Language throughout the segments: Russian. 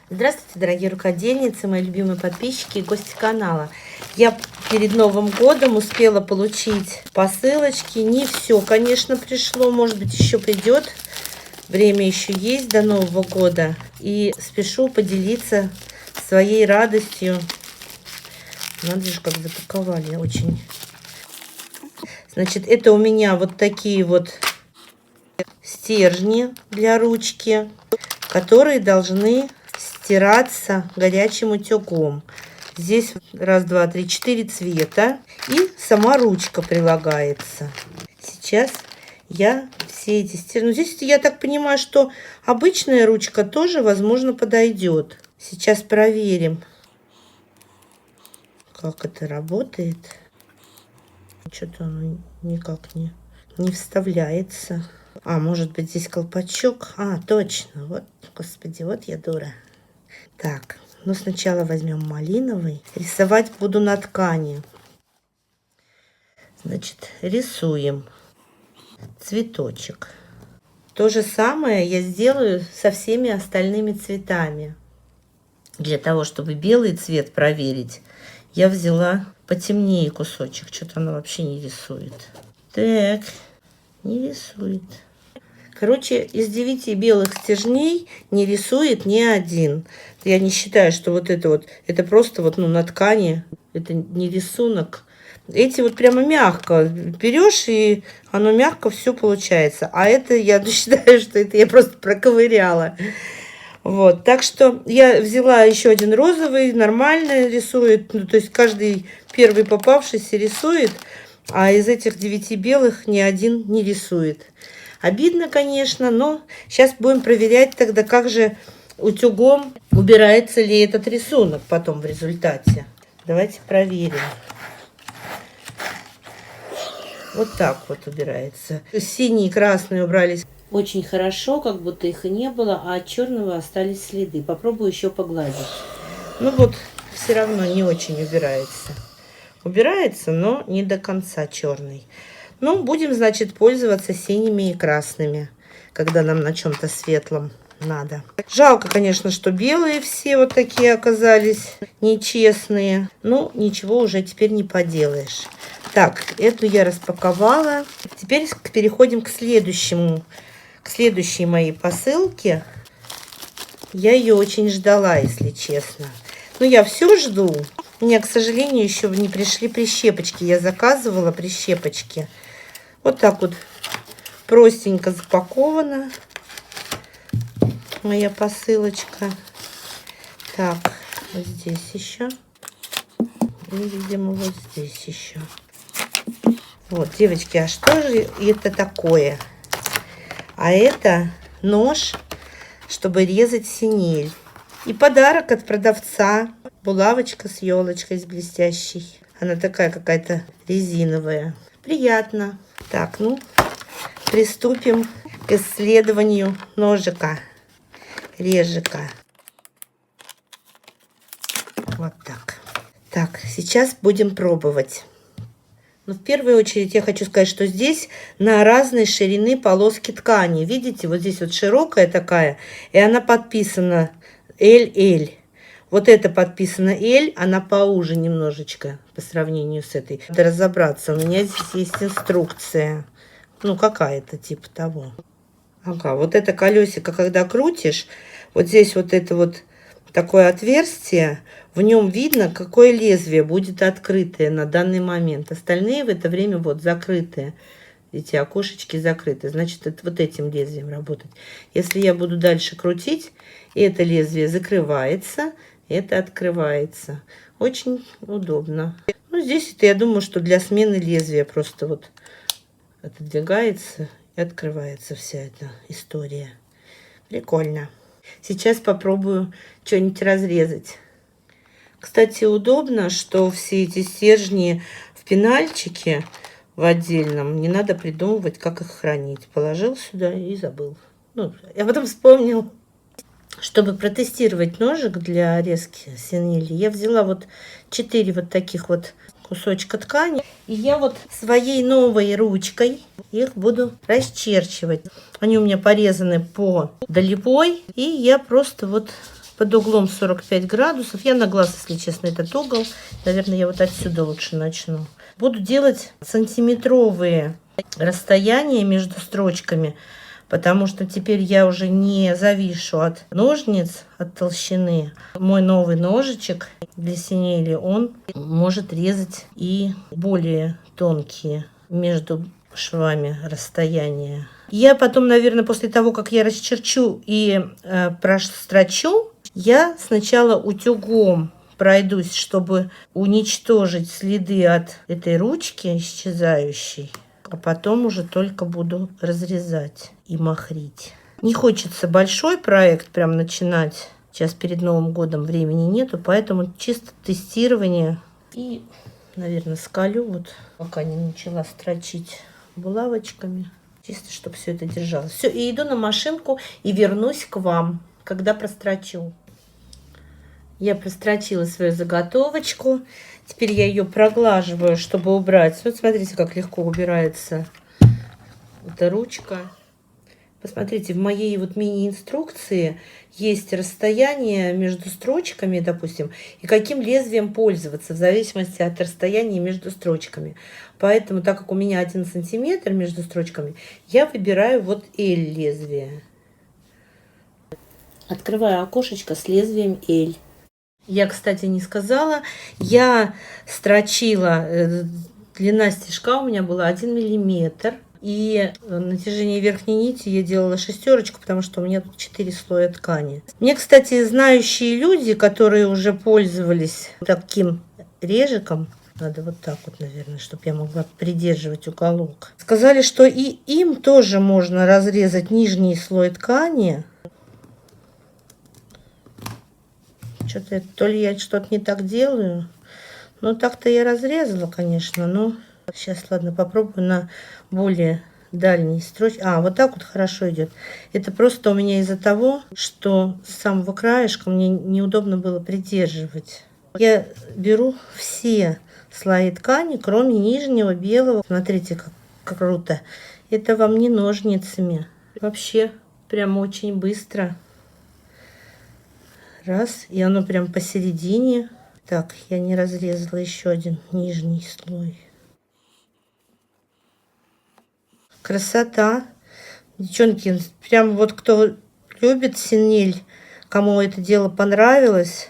Здравствуйте, дорогие рукодельницы, мои любимые подписчики и гости канала. Я перед Новым годом успела получить посылочки. Не все, конечно, пришло, может быть, еще придет. Время еще есть до Нового года. И спешу поделиться своей радостью. Надо же, как запаковали, очень. Значит, это у меня вот такие вот стержни для ручки, которые должны стираться горячим утюгом. Здесь раз, два, три, 4 цвета. И сама ручка прилагается. Сейчас я все эти стержни... Здесь я так понимаю, что обычная ручка тоже, возможно, подойдет. Сейчас проверим, как это работает. Что-то оно никак не вставляется. А, может быть, здесь колпачок. А, точно. Вот, господи, вот я дура. Так, ну сначала возьмем малиновый. Рисовать буду на ткани. Значит, рисуем цветочек. То же самое я сделаю со всеми остальными цветами. Для того, чтобы белый цвет проверить, я взяла потемнее кусочек. Что-то оно вообще не рисует. Так, не рисует. Короче, из 9 белых стержней не рисует ни один. Я не считаю, что вот, это просто вот, ну, на ткани, это не рисунок. Эти вот прямо мягко берешь, и оно мягко все получается. А это я считаю, что это я просто проковыряла. Вот, так что я взяла еще один розовый, нормально рисует. Ну, то есть каждый первый попавшийся рисует, а из этих 9 белых ни один не рисует. Обидно, конечно, но сейчас будем проверять тогда, как же утюгом убирается ли этот рисунок потом в результате. Давайте проверим. Вот так вот убирается. Синие и красные убрались очень хорошо, как будто их и не было, а от черного остались следы. Попробую еще погладить. Ну вот, все равно не очень убирается. Убирается, но не до конца черный. Ну, будем, значит, пользоваться синими и красными, когда нам на чем-то светлом надо. Жалко, конечно, что белые все вот такие оказались нечестные. Ну, ничего уже теперь не поделаешь. Так, эту я распаковала. Теперь переходим к следующей моей посылке. Я ее очень ждала, если честно. Но я все жду. У меня, к сожалению, еще не пришли прищепочки. Я заказывала прищепочки. Вот так вот простенько запакована моя посылочка. Так, вот здесь еще. И, видимо, вот здесь еще. Вот, девочки, а что же это такое? А это нож, чтобы резать синель. И подарок от продавца. Булавочка с елочкой, с блестящей. Она такая какая-то резиновая. Приятно. Так, ну, приступим к исследованию ножика, режика. Вот так. Так, сейчас будем пробовать. Но в первую очередь я хочу сказать, что здесь на разной ширины полоски ткани. Видите, вот здесь вот широкая такая, и она подписана LL. Вот это подписано L, она поуже немножечко по сравнению с этой. Надо разобраться. У меня здесь есть инструкция. Ну, какая-то типа того. Ага, вот это колесико, когда крутишь, вот здесь вот это вот такое отверстие, в нем видно, какое лезвие будет открытое на данный момент. Остальные в это время вот закрытые. Эти окошечки закрыты. Значит, это вот этим лезвием работать. Если я буду дальше крутить, это лезвие закрывается, это открывается. Очень удобно. Ну, здесь это, я думаю, что для смены лезвия просто вот отодвигается и открывается вся эта история. Прикольно. Сейчас попробую что-нибудь разрезать. Кстати, удобно, что все эти стержни в пенальчике в отдельном. Не надо придумывать, как их хранить. Положил сюда и забыл. Ну, я потом вспомнил. Чтобы протестировать ножик для резки синели, я взяла вот 4 вот таких вот кусочка ткани. И я вот своей новой ручкой их буду расчерчивать. Они у меня порезаны по долевой. И я просто вот под углом 45 градусов. Я на глаз, если честно, этот угол. Наверное, я вот отсюда лучше начну. Буду делать сантиметровые расстояния между строчками, потому что теперь я уже не завишу от ножниц, от толщины. Мой новый ножичек для синели, он может резать и более тонкие между швами расстояния. Я потом, наверное, после того, как я расчерчу и прострочу, я сначала утюгом пройдусь, чтобы уничтожить следы от этой ручки исчезающей, а потом уже только буду разрезать и махрить. Не хочется большой проект прям начинать. Сейчас перед Новым годом времени нету, поэтому чисто тестирование. И, наверное, скалю, вот пока не начала строчить булавочками. Чисто, чтобы все это держалось. Все, и иду на машинку и вернусь к вам, когда прострочу. Я прострочила свою заготовочку. Теперь я ее проглаживаю, чтобы убрать. Вот смотрите, как легко убирается эта ручка. Посмотрите, в моей вот мини-инструкции есть расстояние между строчками, допустим, и каким лезвием пользоваться, в зависимости от расстояния между строчками. Поэтому, так как у меня 1 сантиметр между строчками, я выбираю вот L лезвие. Открываю окошечко с лезвием L. Я, кстати, не сказала, я строчила, длина стежка у меня была 1 миллиметр. И натяжение верхней нити я делала шестерочку, потому что у меня тут 4 слоя ткани. Мне, кстати, знающие люди, которые уже пользовались таким режиком, надо вот так вот, наверное, чтобы я могла придерживать уголок, сказали, что и им тоже можно разрезать нижний слой ткани. Что-то то ли я что-то не так делаю. Ну, так-то я разрезала, конечно, но сейчас, ладно, попробую на более дальней строчке. А, вот так вот хорошо идет. Это просто у меня из-за того, что с самого краешка мне неудобно было придерживать. Я беру все слои ткани, кроме нижнего белого. Смотрите, как круто. Это вам не ножницами. Вообще, прям очень быстро. Раз, и оно прям посередине. Так, я не разрезала еще один нижний слой. Красота. Девчонки, прям вот кто любит синель, кому это дело понравилось,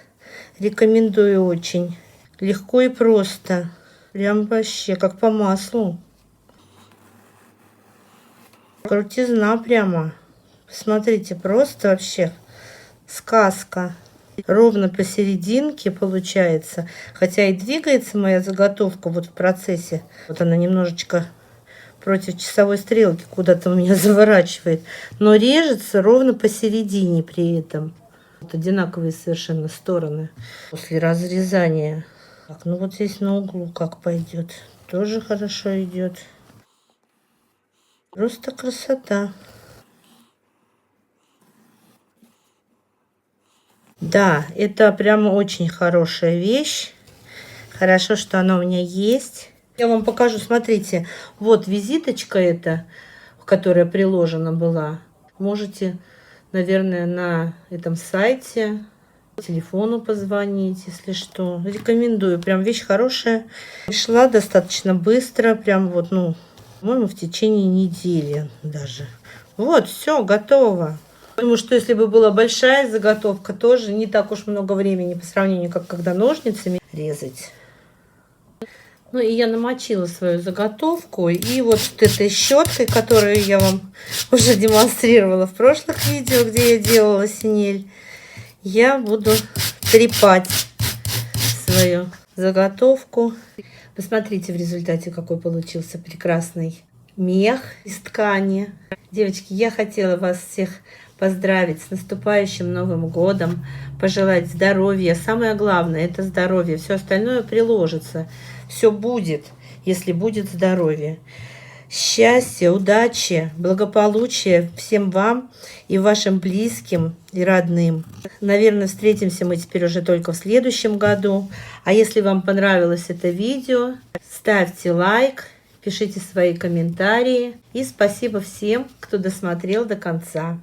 рекомендую очень. Легко и просто. Прям вообще как по маслу. Крутизна прямо. Посмотрите, просто вообще сказка. Ровно посерединке получается. Хотя и двигается моя заготовка вот в процессе. Вот она немножечко против часовой стрелки куда-то у меня заворачивает. Но режется ровно посередине при этом. Вот одинаковые совершенно стороны после разрезания. Так, ну вот здесь на углу как пойдет. Тоже хорошо идет. Просто красота. Да, это прямо очень хорошая вещь. Хорошо, что она у меня есть. Я вам покажу, смотрите, вот визиточка эта, которая приложена была. Можете, наверное, на этом сайте телефону позвонить, если что. Рекомендую, прям вещь хорошая. Пришла достаточно быстро, прям вот, ну, по-моему, в течение недели даже. Вот, все, готово. Потому что если бы была большая заготовка, тоже не так уж много времени по сравнению, как когда ножницами резать. Ну и я намочила свою заготовку. И вот этой щеткой, которую я вам уже демонстрировала в прошлых видео, где я делала синель, я буду трепать свою заготовку. Посмотрите в результате, какой получился прекрасный мех из ткани. Девочки, я хотела вас всех поздравить с наступающим Новым годом, пожелать здоровья. Самое главное – это здоровье. Все остальное приложится. Все будет, если будет здоровье. Счастья, удачи, благополучия всем вам и вашим близким и родным. Наверное, встретимся мы теперь уже только в следующем году. А если вам понравилось это видео, ставьте лайк, пишите свои комментарии. И спасибо всем, кто досмотрел до конца.